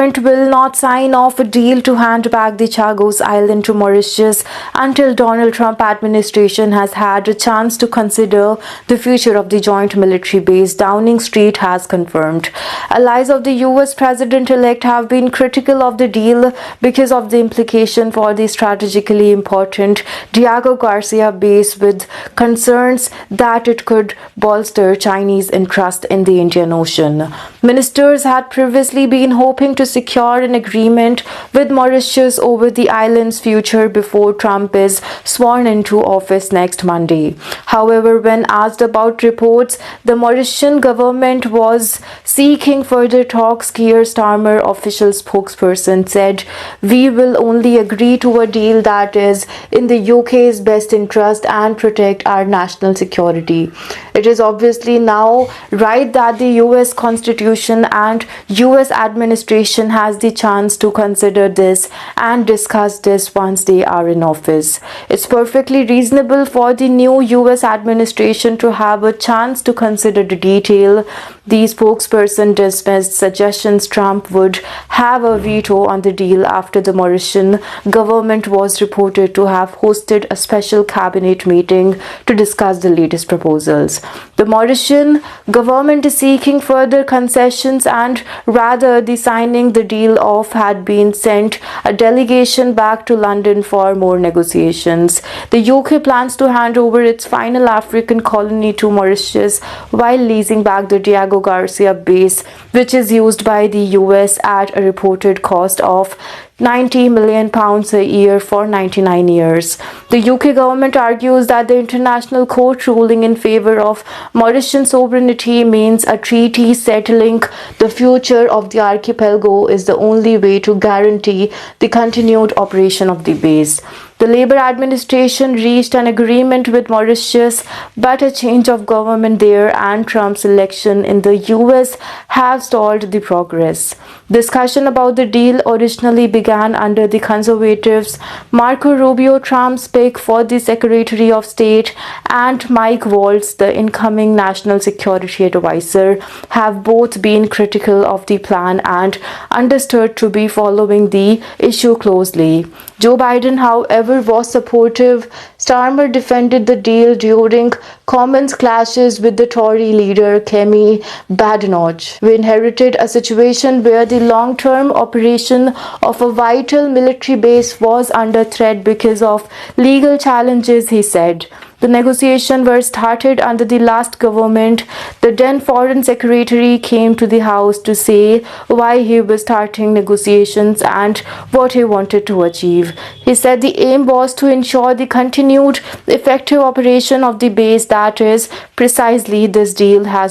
Government will not sign off a deal to hand back the Chagos Island to Mauritius until Donald Trump administration has had a chance to consider the future of the joint military base, Downing Street has confirmed. Allies of the US president-elect have been critical of the deal because of the implication for the strategically important Diego Garcia base, with concerns that it could bolster Chinese interest in the Indian Ocean. Ministers had previously been hoping to secure an agreement with Mauritius over the island's future before Trump is sworn into office next Monday. However, when asked about reports the Mauritian government was seeking further talks, Keir Starmer, official spokesperson, said, "We will only agree to a deal that is in the UK's best interest and protect our national security." It is obviously now right that the US Constitution and US administration has the chance to consider this and discuss this once they are in office. It's perfectly reasonable for the new US administration to have a chance to consider the detail. The spokesperson dismissed suggestions Trump would have a veto on the deal after the Mauritian government was reported to have hosted a special cabinet meeting to discuss the latest proposals. The Mauritian government is seeking further concessions, and rather the signing the deal off had been sent a delegation back to London for more negotiations. The UK plans to hand over its final African colony to Mauritius while leasing back the Diego Garcia base, which is used by the US at a reported cost of £90 million a year for 99 years. The UK government argues that the international court ruling in favor of Mauritian sovereignty means a treaty settling the future of the archipelago is the only way to guarantee the continued operation of the base. The Labour administration reached an agreement with Mauritius, but a change of government there and Trump's election in the US have stalled the progress. Discussion about the deal originally began under the Conservatives' Marco Rubio, Trump's pick for the Secretary of State, and Mike Waltz, the incoming National Security Advisor, have both been critical of the plan and understood to be following the issue closely. Joe Biden, however, was supportive. Starmer defended the deal during Commons clashes with the Tory leader Kemi Badenoch. We inherited a situation where the long-term operation of a vital military base was under threat because of legal challenges, he said. The negotiations were started under the last government. The then Foreign Secretary came to the House to say why he was starting negotiations and what he wanted to achieve. He said the aim was to ensure the continued effective operation of the base. That is precisely this deal has